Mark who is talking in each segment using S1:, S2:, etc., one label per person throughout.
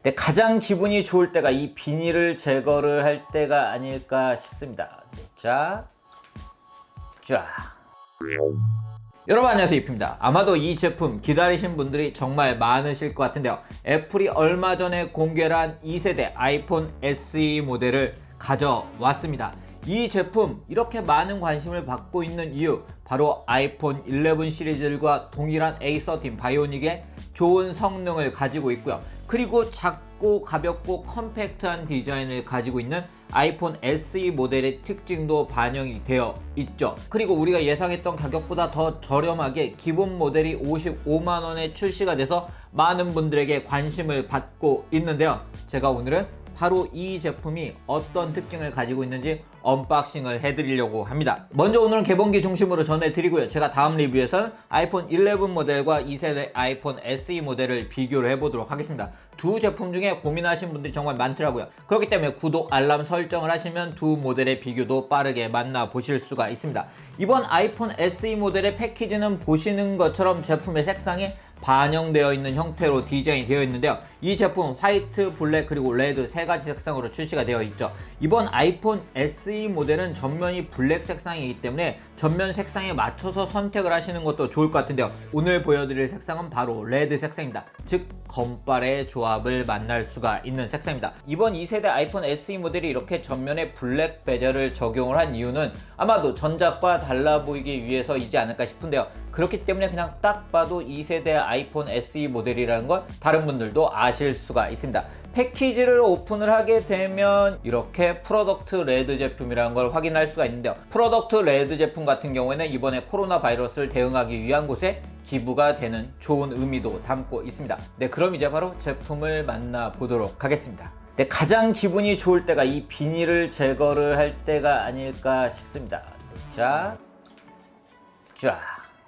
S1: 근데 가장 기분이 좋을 때가 이 비닐을 제거를 할 때가 아닐까 싶습니다. 자, 쫙. 여러분 안녕하세요, 이프입니다. 아마도 이 제품 기다리신 분들이 정말 많으실 것 같은데요. 애플이 얼마 전에 공개를 한 2세대 아이폰 SE 모델을 가져왔습니다. 이 제품 이렇게 많은 관심을 받고 있는 이유, 바로 아이폰 11 시리즈들과 동일한 A13 바이오닉의 좋은 성능을 가지고 있고요. 그리고 작고 가볍고 컴팩트한 디자인을 가지고 있는 아이폰 SE 모델의 특징도 반영이 되어 있죠. 그리고 우리가 예상했던 가격보다 더 저렴하게 기본 모델이 55만원에 출시가 돼서 많은 분들에게 관심을 받고 있는데요. 제가 오늘은 바로 이 제품이 어떤 특징을 가지고 있는지 언박싱을 해드리려고 합니다. 먼저 오늘은 개봉기 중심으로 전해드리고요. 제가 다음 리뷰에서는 아이폰 11 모델과 2세대 아이폰 SE 모델을 비교를 해보도록 하겠습니다. 두 제품 중에 고민하신 분들이 정말 많더라고요. 그렇기 때문에 구독, 알람 설정을 하시면 두 모델의 비교도 빠르게 만나보실 수가 있습니다. 이번 아이폰 SE 모델의 패키지는 보시는 것처럼 제품의 색상이 반영되어 있는 형태로 디자인이 되어 있는데요. 이 제품 화이트, 블랙, 그리고 레드 세 가지 색상으로 출시가 되어 있죠. 이번 아이폰 SE 모델은 전면이 블랙 색상이기 때문에 전면 색상에 맞춰서 선택을 하시는 것도 좋을 것 같은데요. 오늘 보여드릴 색상은 바로 레드 색상입니다. 즉 검빨의 조합을 만날 수가 있는 색상입니다. 이번 2세대 아이폰 SE 모델이 이렇게 전면에 블랙 베젤을 적용을 한 이유는 아마도 전작과 달라 보이기 위해서이지 않을까 싶은데요. 그렇기 때문에 그냥 딱 봐도 2세대 아이폰 SE 모델이라는 걸 다른 분들도 아실 수가 있습니다. 패키지를 오픈을 하게 되면 이렇게 프로덕트 레드 제품이라는 걸 확인할 수가 있는데요. 프로덕트 레드 제품 같은 경우에는 이번에 코로나 바이러스를 대응하기 위한 곳에 기부가 되는 좋은 의미도 담고 있습니다. 네, 그럼 이제 바로 제품을 만나보도록 하겠습니다. 네, 가장 기분이 좋을 때가 이 비닐을 제거를 할 때가 아닐까 싶습니다. 자, 쫙.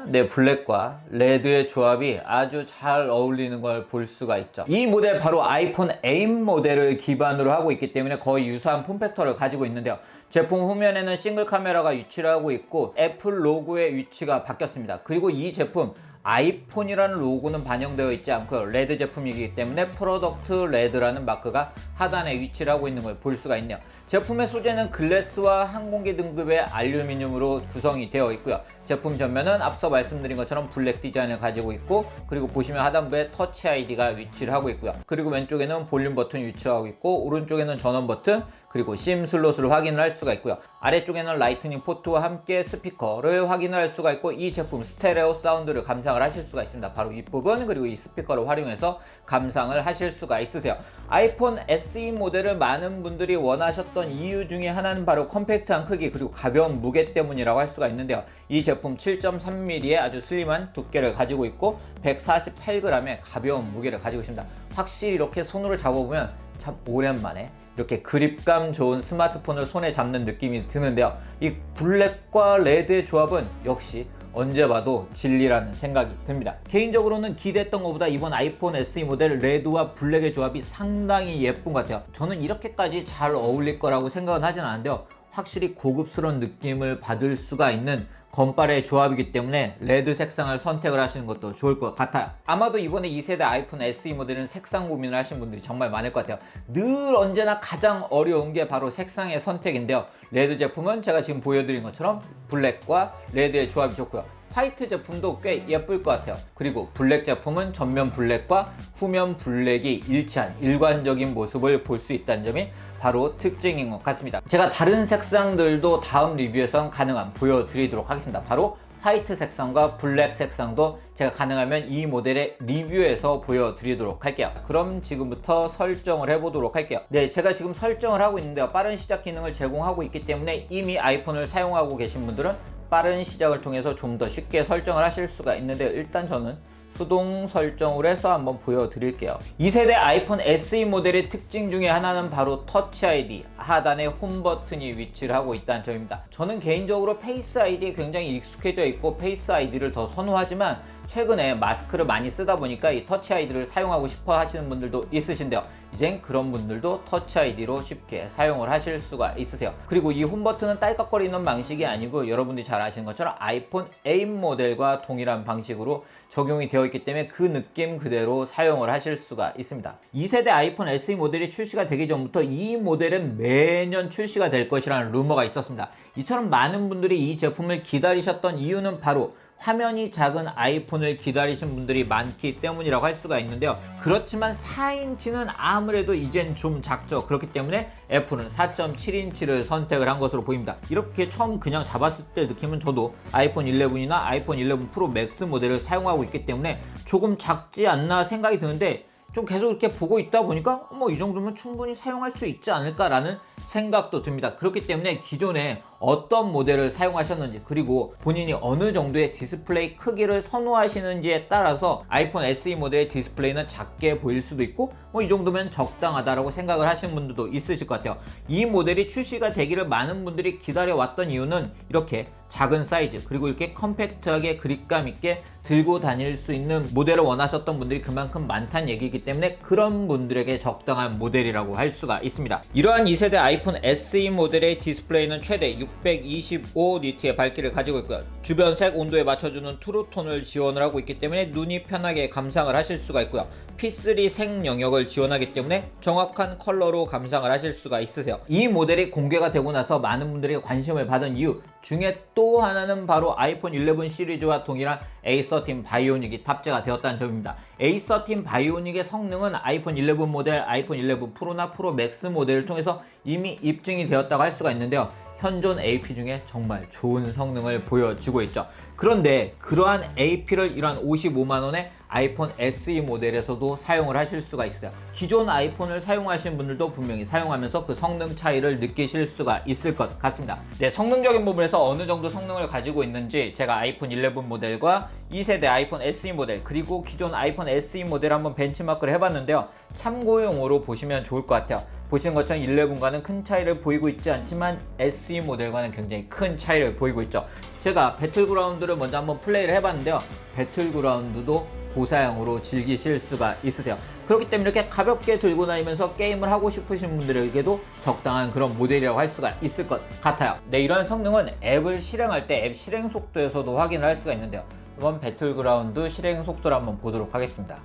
S1: 네, 블랙과 레드의 조합이 아주 잘 어울리는 걸 볼 수가 있죠. 이 모델 바로 아이폰 에임 모델을 기반으로 하고 있기 때문에 거의 유사한 폼팩터를 가지고 있는데요. 제품 후면에는 싱글 카메라가 위치를 하고 있고 애플 로고의 위치가 바뀌었습니다. 그리고 이 제품 아이폰이라는 로고는 반영되어 있지 않고요. 레드 제품이기 때문에 프로덕트 레드라는 마크가 하단에 위치를 하고 있는 걸 볼 수가 있네요. 제품의 소재는 글래스와 항공기 등급의 알루미늄으로 구성이 되어 있고요. 제품 전면은 앞서 말씀드린 것처럼 블랙 디자인을 가지고 있고, 그리고 보시면 하단부에 터치 아이디가 위치를 하고 있고요. 그리고 왼쪽에는 볼륨 버튼이 위치하고 있고, 오른쪽에는 전원 버튼, 그리고 심 슬롯을 확인을 할 수가 있고요. 아래쪽에는 라이트닝 포트와 함께 스피커를 확인을 할 수가 있고, 이 제품 스테레오 사운드를 감상을 하실 수가 있습니다. 바로 이 부분, 그리고 이 스피커를 활용해서 감상을 하실 수가 있으세요. 아이폰 SE 모델을 많은 분들이 원하셨던 이유 중에 하나는 바로 컴팩트한 크기, 그리고 가벼운 무게 때문이라고 할 수가 있는데요. 이 제품 7.3mm의 아주 슬림한 두께를 가지고 있고 148g의 가벼운 무게를 가지고 있습니다. 확실히 이렇게 손으로 잡아보면 참 오랜만에 이렇게 그립감 좋은 스마트폰을 손에 잡는 느낌이 드는데요. 이 블랙과 레드의 조합은 역시 언제 봐도 진리라는 생각이 듭니다. 개인적으로는 기대했던 것보다 이번 아이폰 SE 모델 레드와 블랙의 조합이 상당히 예쁜 것 같아요. 저는 이렇게까지 잘 어울릴 거라고 생각은 하진 않은데요. 확실히 고급스러운 느낌을 받을 수가 있는 검빨의 조합이기 때문에 레드 색상을 선택을 하시는 것도 좋을 것 같아요. 아마도 이번에 2세대 아이폰 SE 모델은 색상 고민을 하신 분들이 정말 많을 것 같아요. 늘 언제나 가장 어려운 게 바로 색상의 선택인데요. 레드 제품은 제가 지금 보여드린 것처럼 블랙과 레드의 조합이 좋고요. 화이트 제품도 꽤 예쁠 것 같아요. 그리고 블랙 제품은 전면 블랙과 후면 블랙이 일치한 일관적인 모습을 볼 수 있다는 점이 바로 특징인 것 같습니다. 제가 다른 색상들도 다음 리뷰에선 가능한 보여드리도록 하겠습니다. 바로 화이트 색상과 블랙 색상도 제가 가능하면 이 모델의 리뷰에서 보여드리도록 할게요. 그럼 지금부터 설정을 해보도록 할게요. 네, 제가 지금 설정을 하고 있는데요. 빠른 시작 기능을 제공하고 있기 때문에 이미 아이폰을 사용하고 계신 분들은 빠른 시작을 통해서 좀 더 쉽게 설정을 하실 수가 있는데요. 일단 저는 수동 설정을 해서 한번 보여드릴게요. 2세대 아이폰 SE 모델의 특징 중에 하나는 바로 터치 아이디, 하단에 홈 버튼이 위치를 하고 있다는 점입니다. 저는 개인적으로 페이스 아이디에 굉장히 익숙해져 있고 페이스 아이디를 더 선호하지만 최근에 마스크를 많이 쓰다 보니까 이 터치 아이디를 사용하고 싶어 하시는 분들도 있으신데요. 이젠 그런 분들도 터치 아이디로 쉽게 사용을 하실 수가 있으세요. 그리고 이 홈 버튼은 딸깍거리는 방식이 아니고 여러분들이 잘 아시는 것처럼 아이폰 8 모델과 동일한 방식으로 적용이 되어 있기 때문에 그 느낌 그대로 사용을 하실 수가 있습니다. 2세대 아이폰 SE 모델이 출시가 되기 전부터 이 모델은 매년 출시가 될 것이라는 루머가 있었습니다. 이처럼 많은 분들이 이 제품을 기다리셨던 이유는 바로 화면이 작은 아이폰을 기다리신 분들이 많기 때문이라고 할 수가 있는데요. 그렇지만 4인치는 아무래도 이젠 좀 작죠. 그렇기 때문에 애플은 4.7인치를 선택을 한 것으로 보입니다. 이렇게 처음 그냥 잡았을 때 느낌은 저도 아이폰 11이나 아이폰 11 프로 맥스 모델을 사용하고 있기 때문에 조금 작지 않나 생각이 드는데 좀 계속 이렇게 보고 있다 보니까 이 정도면 충분히 사용할 수 있지 않을까라는 생각도 듭니다. 그렇기 때문에 기존에 어떤 모델을 사용하셨는지 그리고 본인이 어느 정도의 디스플레이 크기를 선호하시는지에 따라서 아이폰 SE 모델의 디스플레이는 작게 보일 수도 있고 이 정도면 적당하다라고 생각을 하시는 분들도 있으실 것 같아요. 이 모델이 출시가 되기를 많은 분들이 기다려왔던 이유는 이렇게 작은 사이즈 그리고 이렇게 컴팩트하게 그립감 있게 들고 다닐 수 있는 모델을 원하셨던 분들이 그만큼 많다는 얘기이기 때문에 그런 분들에게 적당한 모델이라고 할 수가 있습니다. 이러한 2세대 아이폰 SE 모델의 디스플레이는 최대 625니트의 밝기를 가지고 있고요. 주변 색 온도에 맞춰주는 트루톤을 지원을 하고 있기 때문에 눈이 편하게 감상을 하실 수가 있고요. P3 색 영역을 지원하기 때문에 정확한 컬러로 감상을 하실 수가 있으세요. 이 모델이 공개가 되고 나서 많은 분들이 관심을 받은 이유 중에 또 하나는 바로 아이폰 11 시리즈와 동일한 A13 바이오닉이 탑재가 되었다는 점입니다. A13 바이오닉의 성능은 아이폰 11 모델, 아이폰 11 프로나 프로 맥스 모델을 통해서 이미 입증이 되었다고 할 수가 있는데요. 현존 AP 중에 정말 좋은 성능을 보여주고 있죠. 그런데 그러한 AP를 이러한 55만원의 아이폰 SE 모델에서도 사용을 하실 수가 있어요. 기존 아이폰을 사용하시는 분들도 분명히 사용하면서 그 성능 차이를 느끼실 수가 있을 것 같습니다. 네, 성능적인 부분에서 어느 정도 성능을 가지고 있는지 제가 아이폰 11 모델과 2세대 아이폰 SE 모델 그리고 기존 아이폰 SE 모델 한번 벤치마크를 해봤는데요. 참고용으로 보시면 좋을 것 같아요. 보시는 것처럼 11과는 큰 차이를 보이고 있지 않지만 SE 모델과는 굉장히 큰 차이를 보이고 있죠. 제가 배틀그라운드를 먼저 한번 플레이를 해봤는데요. 배틀그라운드도 고사양으로 즐기실 수가 있으세요. 그렇기 때문에 이렇게 가볍게 들고 다니면서 게임을 하고 싶으신 분들에게도 적당한 그런 모델이라고 할 수가 있을 것 같아요. 네, 이러한 성능은 앱을 실행할 때 앱 실행 속도에서도 확인을 할 수가 있는데요. 이번 배틀그라운드 실행 속도를 한번 보도록 하겠습니다.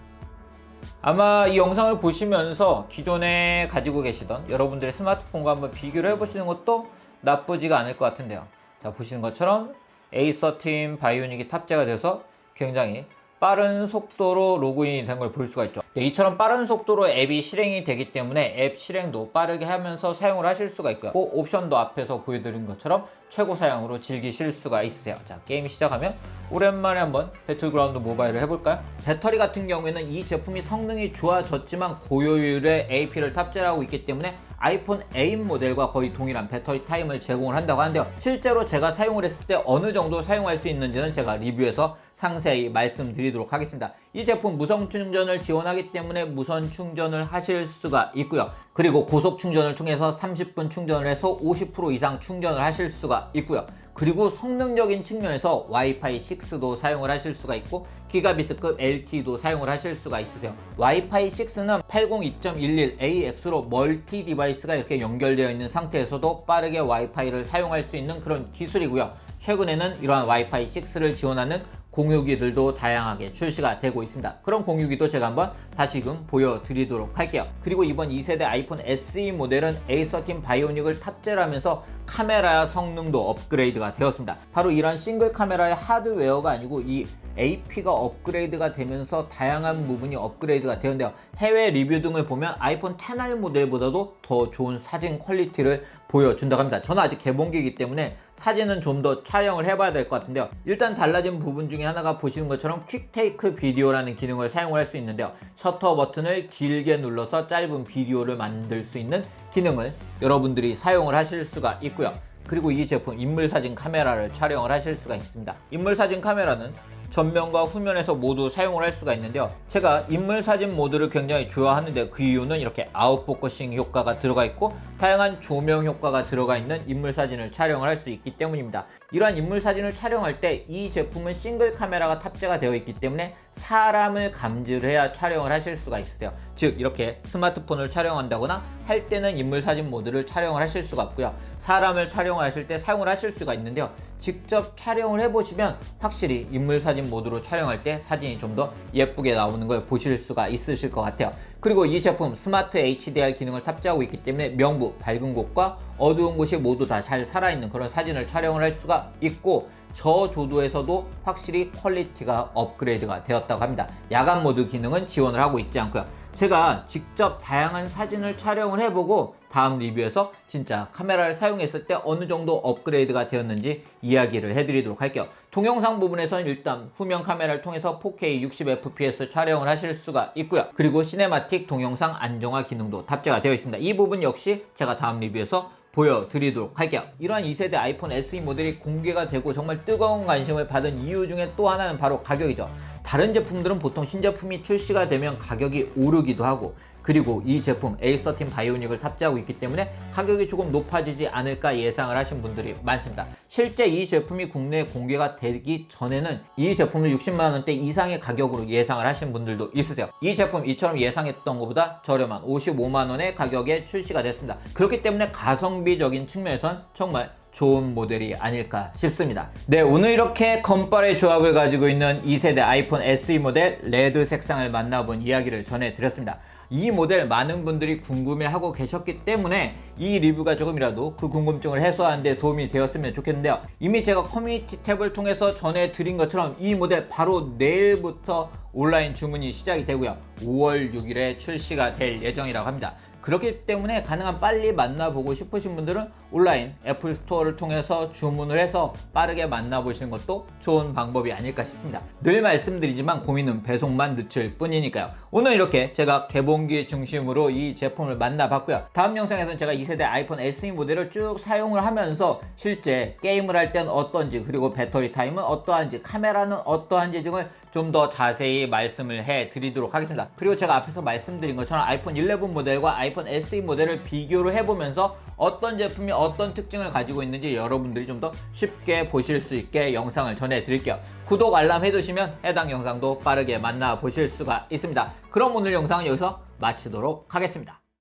S1: 아마 이 영상을 보시면서 기존에 가지고 계시던 여러분들의 스마트폰과 한번 비교를 해보시는 것도 나쁘지가 않을 것 같은데요. 자, 보시는 것처럼 A13 바이오닉이 탑재가 돼서 굉장히 빠른 속도로 로그인이 된 걸 볼 수가 있죠. 네, 이처럼 빠른 속도로 앱이 실행이 되기 때문에 앱 실행도 빠르게 하면서 사용을 하실 수가 있고요. 옵션도 앞에서 보여드린 것처럼 최고 사양으로 즐기실 수가 있으세요. 자, 게임 시작하면 오랜만에 한번 배틀그라운드 모바일을 해볼까요? 배터리 같은 경우에는 이 제품이 성능이 좋아졌지만 고효율의 AP를 탑재하고 있기 때문에 아이폰 8 모델과 거의 동일한 배터리 타임을 제공을 한다고 하는데요. 실제로 제가 사용을 했을 때 어느 정도 사용할 수 있는지는 제가 리뷰에서 상세히 말씀드리도록 하겠습니다. 이 제품 무선 충전을 지원하기 때문에 무선 충전을 하실 수가 있고요. 그리고 고속 충전을 통해서 30분 충전을 해서 50% 이상 충전을 하실 수가 있고요. 그리고 성능적인 측면에서 와이파이 6도 사용을 하실 수가 있고 기가비트급 LTE도 사용을 하실 수가 있으세요. 와이파이 6는 802.11AX로 멀티 디바이스가 이렇게 연결되어 있는 상태에서도 빠르게 와이파이를 사용할 수 있는 그런 기술이고요. 최근에는 이러한 와이파이 6를 지원하는 공유기들도 다양하게 출시가 되고 있습니다. 그런 공유기도 제가 한번 다시금 보여드리도록 할게요. 그리고 이번 2세대 아이폰 SE 모델은 A13 바이오닉을 탑재를 하면서 카메라 성능도 업그레이드가 되었습니다. 바로 이런 싱글 카메라의 하드웨어가 아니고 이 AP가 업그레이드가 되면서 다양한 부분이 업그레이드가 되는데요. 해외 리뷰 등을 보면 아이폰 XR 모델보다도 더 좋은 사진 퀄리티를 보여준다고 합니다. 저는 아직 개봉기이기 때문에 사진은 좀 더 촬영을 해봐야 될 것 같은데요. 일단 달라진 부분 중에 하나가 보시는 것처럼 퀵테이크 비디오라는 기능을 사용을 할 수 있는데요. 셔터 버튼을 길게 눌러서 짧은 비디오를 만들 수 있는 기능을 여러분들이 사용을 하실 수가 있고요. 그리고 이 제품 인물사진 카메라를 촬영을 하실 수가 있습니다. 인물사진 카메라는 전면과 후면에서 모두 사용을 할 수가 있는데요. 제가 인물 사진 모드를 굉장히 좋아하는데 그 이유는 이렇게 아웃포커싱 효과가 들어가 있고 다양한 조명 효과가 들어가 있는 인물 사진을 촬영을 할 수 있기 때문입니다. 이러한 인물 사진을 촬영할 때 이 제품은 싱글 카메라가 탑재가 되어 있기 때문에 사람을 감지를 해야 촬영을 하실 수가 있으세요. 즉 이렇게 스마트폰을 촬영한다거나 할 때는 인물 사진 모드를 촬영을 하실 수가 없고요. 사람을 촬영하실 때 사용을 하실 수가 있는데요. 직접 촬영을 해보시면 확실히 인물 사진 모드로 촬영할 때 사진이 좀 더 예쁘게 나오는 걸 보실 수가 있으실 것 같아요. 그리고 이 제품 스마트 HDR 기능을 탑재하고 있기 때문에 명부, 밝은 곳과 어두운 곳이 모두 다 잘 살아있는 그런 사진을 촬영을 할 수가 있고 저조도에서도 확실히 퀄리티가 업그레이드가 되었다고 합니다. 야간 모드 기능은 지원을 하고 있지 않고요. 제가 직접 다양한 사진을 촬영을 해보고 다음 리뷰에서 진짜 카메라를 사용했을 때 어느 정도 업그레이드가 되었는지 이야기를 해드리도록 할게요. 동영상 부분에서는 일단 후면 카메라를 통해서 4K 60fps 촬영을 하실 수가 있고요. 그리고 시네마틱 동영상 안정화 기능도 탑재가 되어 있습니다. 이 부분 역시 제가 다음 리뷰에서 보여드리도록 할게요. 이러한 2세대 아이폰 SE 모델이 공개가 되고 정말 뜨거운 관심을 받은 이유 중에 또 하나는 바로 가격이죠. 다른 제품들은 보통 신제품이 출시가 되면 가격이 오르기도 하고 그리고 이 제품 A13 바이오닉을 탑재하고 있기 때문에 가격이 조금 높아지지 않을까 예상을 하신 분들이 많습니다. 실제 이 제품이 국내에 공개가 되기 전에는 이 제품을 60만원대 이상의 가격으로 예상을 하신 분들도 있으세요. 이 제품 이처럼 예상했던 것보다 저렴한 55만원의 가격에 출시가 됐습니다. 그렇기 때문에 가성비적인 측면에선 정말 좋은 모델이 아닐까 싶습니다. 네, 오늘 이렇게 건빨의 조합을 가지고 있는 2세대 아이폰 SE 모델 레드 색상을 만나본 이야기를 전해드렸습니다. 이 모델 많은 분들이 궁금해하고 계셨기 때문에 이 리뷰가 조금이라도 그 궁금증을 해소하는 데 도움이 되었으면 좋겠는데요. 이미 제가 커뮤니티 탭을 통해서 전해드린 것처럼 이 모델 바로 내일부터 온라인 주문이 시작이 되고요. 5월 6일에 출시가 될 예정이라고 합니다. 그렇기 때문에 가능한 빨리 만나보고 싶으신 분들은 온라인 애플 스토어를 통해서 주문을 해서 빠르게 만나보시는 것도 좋은 방법이 아닐까 싶습니다. 늘 말씀드리지만 고민은 배송만 늦출 뿐이니까요. 오늘 이렇게 제가 개봉기 중심으로 이 제품을 만나봤고요. 다음 영상에서는 제가 2세대 아이폰 SE 모델을 쭉 사용을 하면서 실제 게임을 할 때는 어떤지 그리고 배터리 타임은 어떠한지 카메라는 어떠한지 등을 좀 더 자세히 말씀을 해드리도록 하겠습니다. 그리고 제가 앞에서 말씀드린 것처럼 아이폰 11 모델과 아이폰 SE 모델을 비교를 해보면서 어떤 제품이 어떤 특징을 가지고 있는지 여러분들이 좀 더 쉽게 보실 수 있게 영상을 전해드릴게요. 구독, 알람 해두시면 해당 영상도 빠르게 만나보실 수가 있습니다. 그럼 오늘 영상은 여기서 마치도록 하겠습니다.